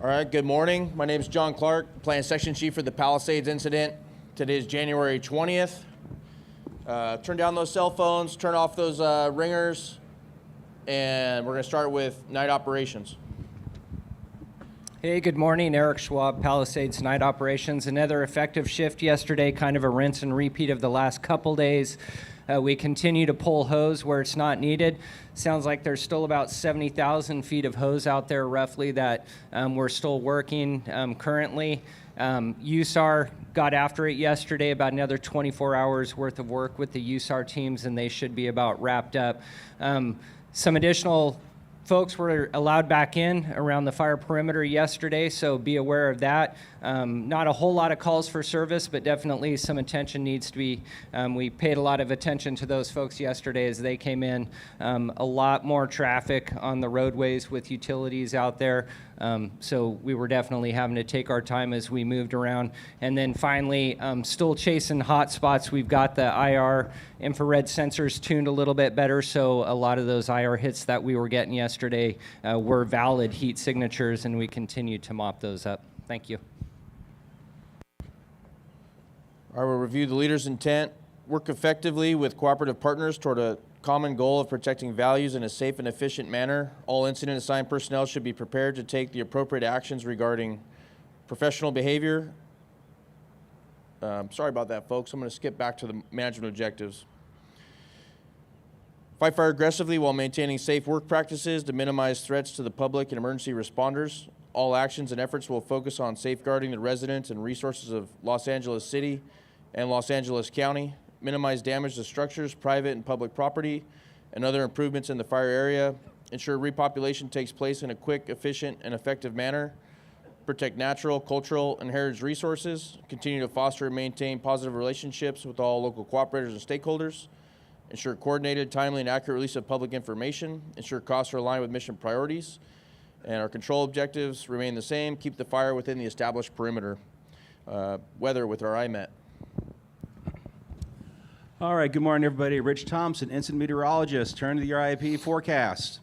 All right, good morning. My name is John Clark, Plant Section Chief for the Palisades incident. Today is January 20th. Turn down those cell phones, turn off those ringers, and we're going to start with night operations. Hey, good morning. Eric Schwab, Palisades Night Operations. Another effective shift yesterday, kind of a rinse and repeat of the last couple days. We continue to pull hose where it's not needed. Sounds like there's still about 70,000 feet of hose out there roughly that we're still working currently. USAR got after it yesterday, about another 24 hours worth of work with the USAR teams, and they should be about wrapped up. Some additional folks were allowed back in around the fire perimeter yesterday, so be aware of that. Not a whole lot of calls for service, but definitely some attention needs to be. We paid a lot of attention to those folks yesterday as they came in. A lot more traffic on the roadways with utilities out there. So we were definitely having to take our time as we moved around. And then finally, still chasing hot spots. We've got the IR infrared sensors tuned a little bit better, so a lot of those IR hits that we were getting yesterday were valid heat signatures, and we continue to mop those up. Thank you. All right, we'll review the leader's intent. Work effectively with cooperative partners toward a common goal of protecting values in a safe and efficient manner. All incident assigned personnel should be prepared to take the appropriate actions regarding professional behavior. Sorry about that, folks. I'm going to skip back to the management objectives. Fight fire aggressively while maintaining safe work practices to minimize threats to the public and emergency responders. All actions and efforts will focus on safeguarding the residents and resources of Los Angeles City and Los Angeles County. Minimize damage to structures, private and public property, and other improvements in the fire area. Ensure repopulation takes place in a quick, efficient, and effective manner. Protect natural, cultural, and heritage resources. Continue to foster and maintain positive relationships with all local cooperators and stakeholders. Ensure coordinated, timely, and accurate release of public information. Ensure costs are aligned with mission priorities. And our control objectives remain the same. Keep the fire within the established perimeter. Weather with our IMET. All right, good morning, everybody. Rich Thompson, incident meteorologist. Turn to your IAP forecast.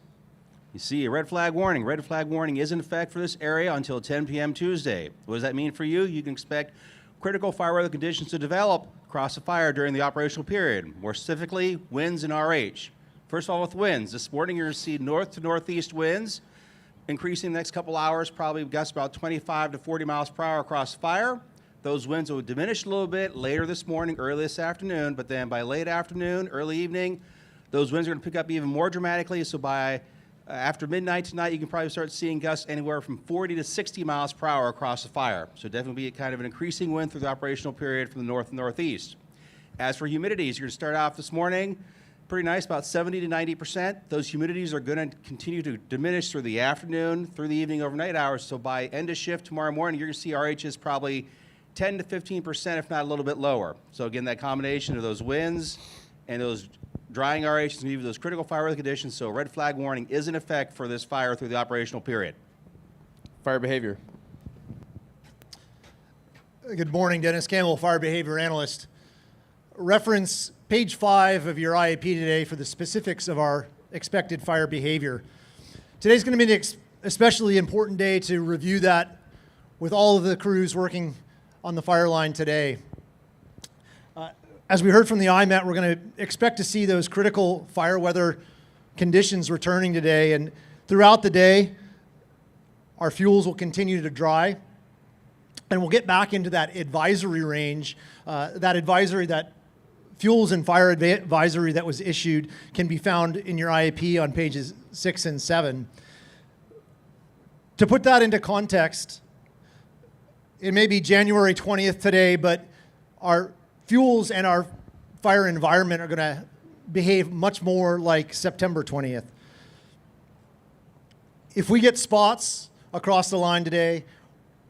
You see a red flag warning. Red flag warning is in effect for this area until 10 p.m. Tuesday. What does that mean for you? You can expect critical fire weather conditions to develop across the fire during the operational period. More specifically, winds and RH. First of all, with winds. This morning, you're going to see north to northeast winds increasing the next couple hours, probably gusts about 25 to 40 miles per hour across the fire. Those winds will diminish a little bit later this morning, early this afternoon, but then by late afternoon, early evening, those winds are going to pick up even more dramatically. So by after midnight tonight, you can probably start seeing gusts anywhere from 40 to 60 miles per hour across the fire. So definitely be kind of an increasing wind through the operational period from the north and northeast. As for humidities, you're going to start off this morning pretty nice, about 70 to 90%. Those humidities are going to continue to diminish through the afternoon, through the evening, overnight hours. So by end of shift tomorrow morning, you're going to see RHs probably 10 to 15%, if not a little bit lower. So again, that combination of those winds and those drying RHs can give you those critical fire weather conditions. So red flag warning is in effect for this fire through the operational period. Fire behavior. Good morning, Dennis Campbell, Fire Behavior Analyst. Reference page 5 of your IAP today for the specifics of our expected fire behavior. Today's going to be an especially important day to review that with all of the crews working on the fire line today. As we heard from the IMET, we're going to expect to see those critical fire weather conditions returning today, and throughout the day, our fuels will continue to dry, and we'll get back into that advisory range, that fuels and fire advisory that was issued can be found in your IAP on pages 6 and 7. To put that into context, it may be January 20th today, but our fuels and our fire environment are going to behave much more like September 20th. If we get spots across the line today,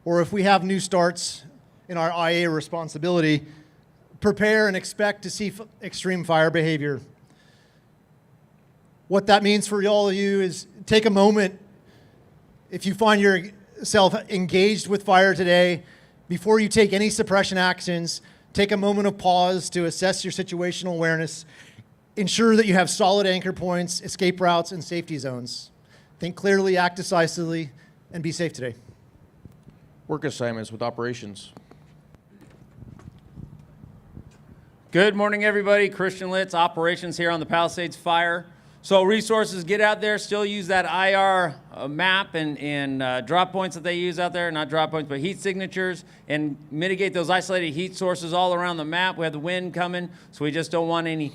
or if we have new starts in our IA responsibility, prepare and expect to see extreme fire behavior. What that means for all of you is take a moment, if you find yourself engaged with fire today, before you take any suppression actions, take a moment of pause to assess your situational awareness. Ensure that you have solid anchor points, escape routes, and safety zones. Think clearly, act decisively, and be safe today. Work assignments with operations. Good morning, everybody. Christian Litz, operations here on the Palisades Fire. So resources, get out there, still use that IR map and drop points that they use out there, not drop points, but heat signatures, and mitigate those isolated heat sources all around the map. We have the wind coming, so we just don't want any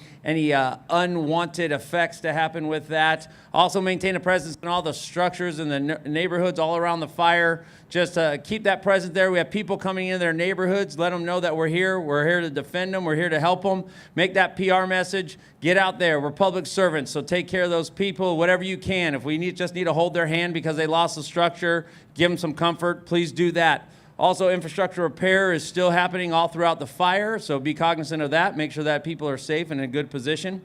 unwanted effects to happen with that. Also maintain a presence in all the structures in the neighborhoods all around the fire. Just keep that presence there. We have people coming in their neighborhoods. Let them know that we're here. We're here to defend them. We're here to help them. Make that PR message. Get out there. We're public servants, so take care of those people, whatever you can. If we just need to hold their hand because they lost the structure, give them some comfort, please do that. Also, infrastructure repair is still happening all throughout the fire, so be cognizant of that. Make sure that people are safe and in a good position.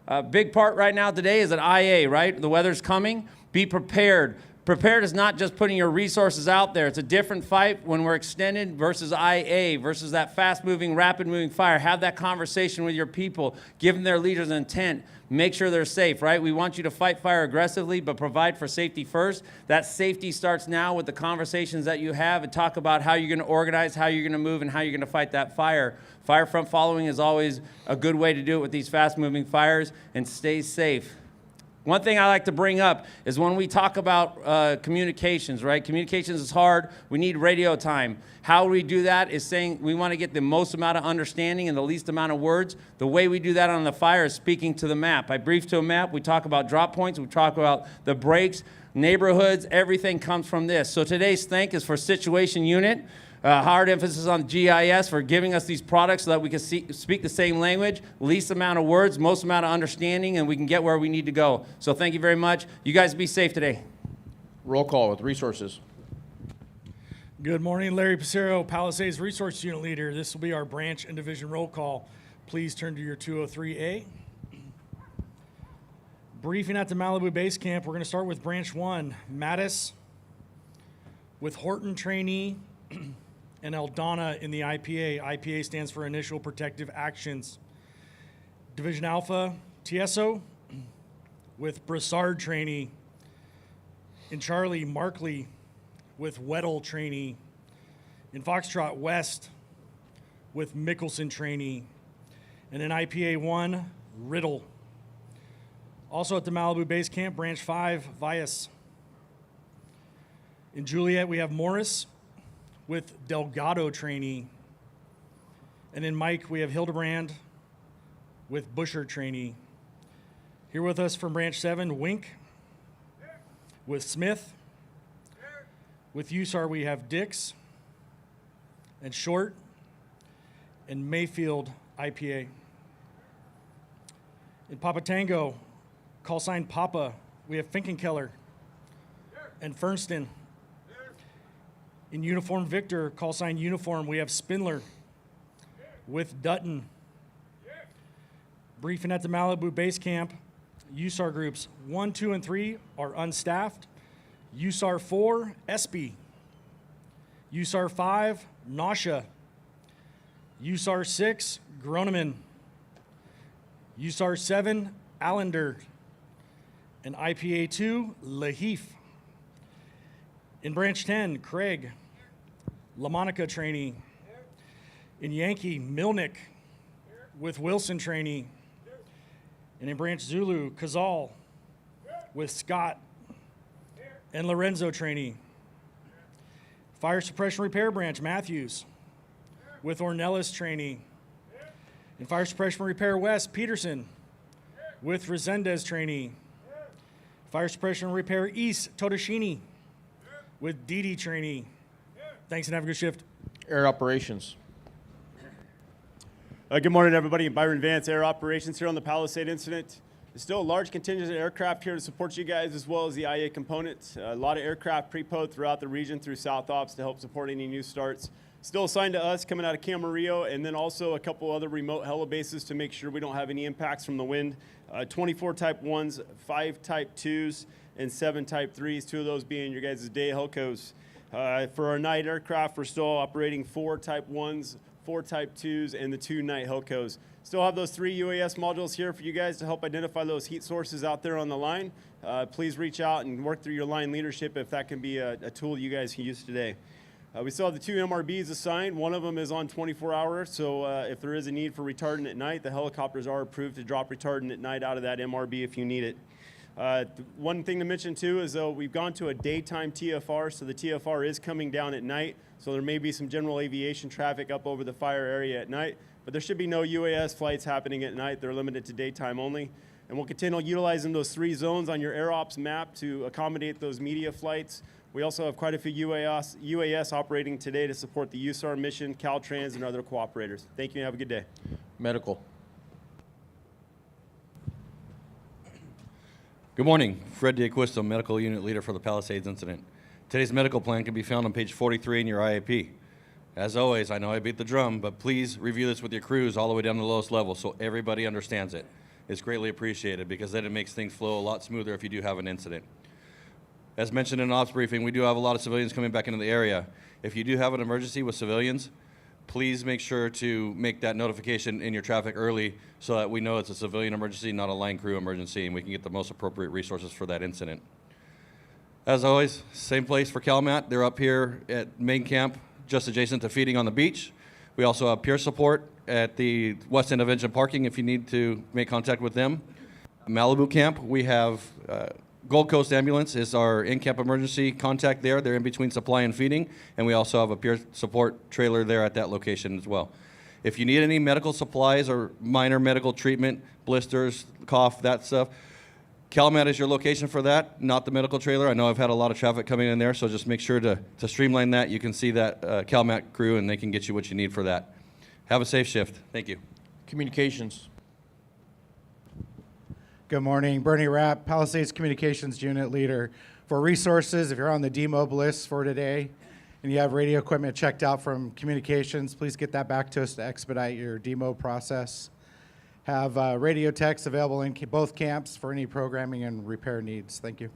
A big part right now today is an IA, right? The weather's coming. Be prepared. Prepared is not just putting your resources out there. It's a different fight when we're extended versus IA, versus that fast-moving, rapid-moving fire. Have that conversation with your people. Give them their leaders' intent. Make sure they're safe, right? We want you to fight fire aggressively, but provide for safety first. That safety starts now with the conversations that you have and talk about how you're going to organize, how you're going to move, and how you're going to fight that fire. Fire front following is always a good way to do it with these fast-moving fires, and stay safe. One thing I like to bring up is when we talk about communications, right? Communications is hard. We need radio time. How we do that is saying we want to get the most amount of understanding and the least amount of words. The way we do that on the fire is speaking to the map. I brief to a map. We talk about drop points. We talk about the breaks, neighborhoods. Everything comes from this. So today's thank is for Situation Unit. Hard emphasis on GIS for giving us these products so that we can speak the same language, least amount of words, most amount of understanding, and we can get where we need to go. So thank you very much. You guys be safe today. Roll call with resources. Good morning, Larry Pissarro, Palisades Resource Unit Leader. This will be our branch and division roll call. Please turn to your 203A. Briefing at the Malibu Base Camp, we're going to start with Branch 1, Mattis, with Horton trainee, and Eldana in the IPA. IPA stands for Initial Protective Actions. Division Alpha, Tieso, with Brassard trainee. In Charlie, Markley, with Weddle trainee. In Foxtrot West, with Mickelson trainee. And in IPA 1, Riddle. Also at the Malibu Base Camp, Branch 5, Vias. In Juliet, we have Morris, with Delgado trainee. And in Mike, we have Hildebrand with Busher trainee. Here with us from Branch 7, Wink, with Smith. With USAR, we have Dix and Short and Mayfield IPA. In Papa Tango, call sign Papa, we have Finkenkeller and Fernston. In Uniform Victor, call sign Uniform, we have Spindler with Dutton. Briefing at the Malibu Base Camp, USAR groups 1, 2, and 3 are unstaffed. USAR 4, Espy. USAR 5, Nausea. USAR 6, Groneman. USAR 7, Allender. And IPA 2, Lahif. In Branch 10, Craig, LaMonica trainee. In Yankee, Milnick with Wilson trainee. And in Branch Zulu, Cazal with Scott and Lorenzo trainee. Fire Suppression Repair Branch, Matthews with Ornelas trainee. In Fire Suppression Repair West, Peterson with Resendez trainee. Fire Suppression Repair East, Totoshini with Didi trainee. Thanks and have a good shift. Air operations. Good morning, everybody. Byron Vance, Air Operations here on the Palisade incident. There's still a large contingent of aircraft here to support you guys, as well as the IA component. A lot of aircraft pre-poed throughout the region through South Ops to help support any new starts. Still assigned to us coming out of Camarillo, and then also a couple other remote helibases to make sure we don't have any impacts from the wind. 24 Type 1s, 5 Type 2s, and 7 Type 3s, 2 of those being your guys' day Helcos. For our night aircraft, we're still operating 4 Type 1s, 4 Type 2s, and the 2 night Helcos. Still have those 3 UAS modules here for you guys to help identify those heat sources out there on the line. Please reach out and work through your line leadership if that can be a tool you guys can use today. We still have the 2 MRBs assigned. One of them is on 24-hour, so if there is a need for retardant at night, the helicopters are approved to drop retardant at night out of that MRB if you need it. One thing to mention too is we've gone to a daytime TFR, so the TFR is coming down at night, so there may be some general aviation traffic up over the fire area at night, but there should be no UAS flights happening at night. They're limited to daytime only. And we'll continue utilizing those 3 zones on your AirOps map to accommodate those media flights. We also have quite a few UAS operating today to support the USAR mission, Caltrans, and other cooperators. Thank you and have a good day. Medical. Good morning. Fred D'Acquisto, Medical Unit Leader for the Palisades incident. Today's medical plan can be found on page 43 in your IAP. As always, I know I beat the drum, but please review this with your crews all the way down to the lowest level so everybody understands it. It's greatly appreciated because then it makes things flow a lot smoother if you do have an incident. As mentioned in an ops briefing, we do have a lot of civilians coming back into the area. If you do have an emergency with civilians, please make sure to make that notification in your traffic early so that we know it's a civilian emergency, not a line crew emergency, and we can get the most appropriate resources for that incident. As always, same place for CalMat. They're up here at main camp, just adjacent to feeding on the beach. We also have peer support at the West End of Engine Parking if you need to make contact with them. Malibu Camp, we have Gold Coast Ambulance is our in-camp emergency contact there. They're in between supply and feeding, and we also have a peer support trailer there at that location as well. If you need any medical supplies or minor medical treatment, blisters, cough, that stuff, CalMat is your location for that, not the medical trailer. I know I've had a lot of traffic coming in there, so just make sure to streamline that. You can see that CalMat crew, and they can get you what you need for that. Have a safe shift. Thank you. Communications. Good morning. Bernie Rapp, Palisades Communications Unit Leader. For resources, if you're on the demob list for today and you have radio equipment checked out from communications, please get that back to us to expedite your demob process. Have radio techs available in both camps for any programming and repair needs. Thank you.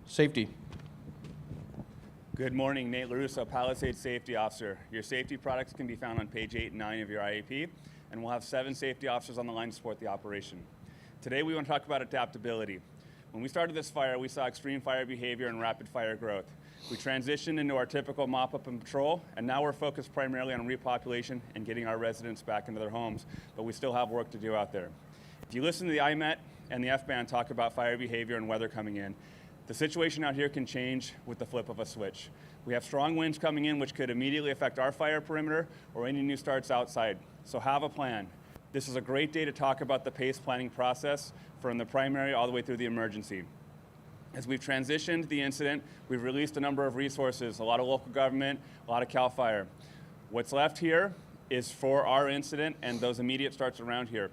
Safety. Good morning, Nate LaRusso, Palisades Safety Officer. Your safety products can be found on page 8 and 9 of your IAP, and we'll have 7 safety officers on the line to support the operation. Today we want to talk about adaptability. When we started this fire, we saw extreme fire behavior and rapid fire growth. We transitioned into our typical mop-up and patrol, and now we're focused primarily on repopulation and getting our residents back into their homes, but we still have work to do out there. If you listen to the IMET and the FBAN talk about fire behavior and weather coming in, the situation out here can change with the flip of a switch. We have strong winds coming in which could immediately affect our fire perimeter or any new starts outside, so have a plan. This is a great day to talk about the PACE planning process from the primary all the way through the emergency. As we've transitioned the incident, we've released a number of resources, a lot of local government, a lot of CAL FIRE. What's left here is for our incident and those immediate starts around here.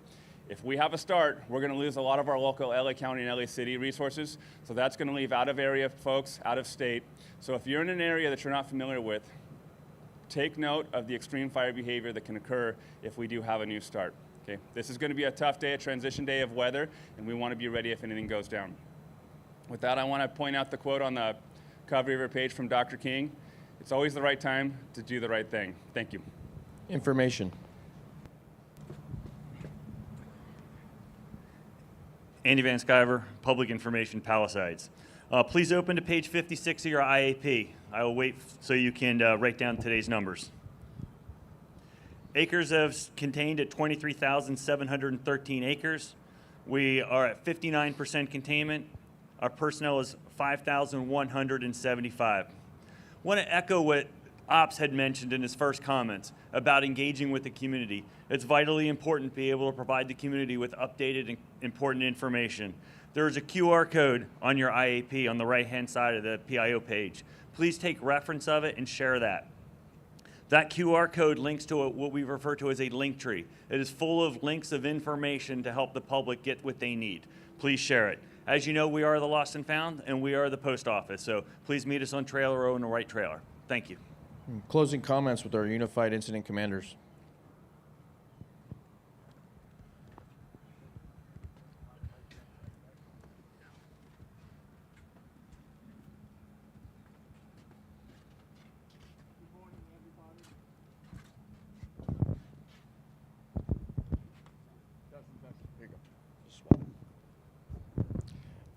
If we have a start, we're going to lose a lot of our local LA County and LA City resources, so that's going to leave out of area folks, out of state. So if you're in an area that you're not familiar with, take note of the extreme fire behavior that can occur if we do have a new start. Okay? This is going to be a tough day, a transition day of weather, and we want to be ready if anything goes down. With that, I want to point out the quote on the cover of your page from Dr. King. It's always the right time to do the right thing. Thank you. Information. Andy Van Sciver, Public Information, Palisades. Please open to page 56 of your IAP. I will wait so you can write down today's numbers. Acres have contained at 23,713 acres. We are at 59% containment. Our personnel is 5,175. I want to echo what Ops had mentioned in his first comments about engaging with the community. It's vitally important to be able to provide the community with updated and important information. There is a QR code on your IAP on the right-hand side of the PIO page. Please take reference of it and share that. That QR code links to what we refer to as a link tree. It is full of links of information to help the public get what they need. Please share it. As you know, we are the Lost and Found, and we are the post office, so please meet us on Trailer Row in the right trailer. Thank you. Closing comments with our unified incident commanders.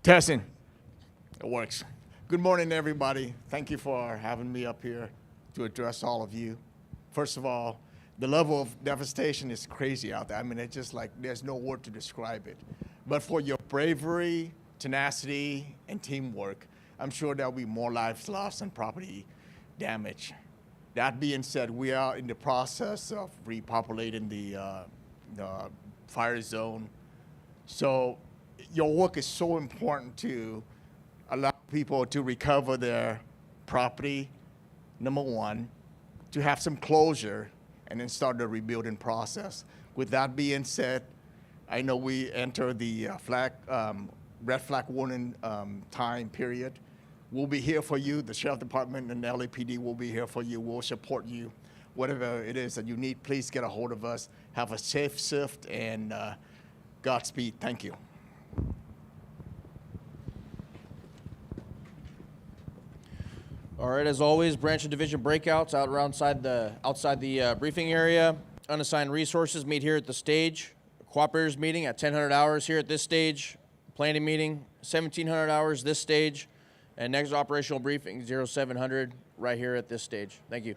Testing. It works. Good morning, everybody. Thank you for having me up here to address all of you. First of all, the level of devastation is crazy out there. I mean, it's just like there's no word to describe it. But for your bravery, tenacity, and teamwork, I'm sure there'll be more lives lost and property damage. That being said, we are in the process of repopulating the fire zone. So your work is so important to allow people to recover their property, number one, to have some closure, and then start the rebuilding process. With that being said, I know we enter the red flag warning time period. We'll be here for you. The Sheriff Department and the LAPD will be here for you. We'll support you. Whatever it is that you need, please get a hold of us. Have a safe shift, and Godspeed. Thank you. All right, as always, branch and division breakouts outside the briefing area. Unassigned resources meet here at the stage. Cooperators meeting at 1000 hours here at this stage. Planning meeting 1700 hours this stage, and next operational briefing 0700 right here at this stage. Thank you.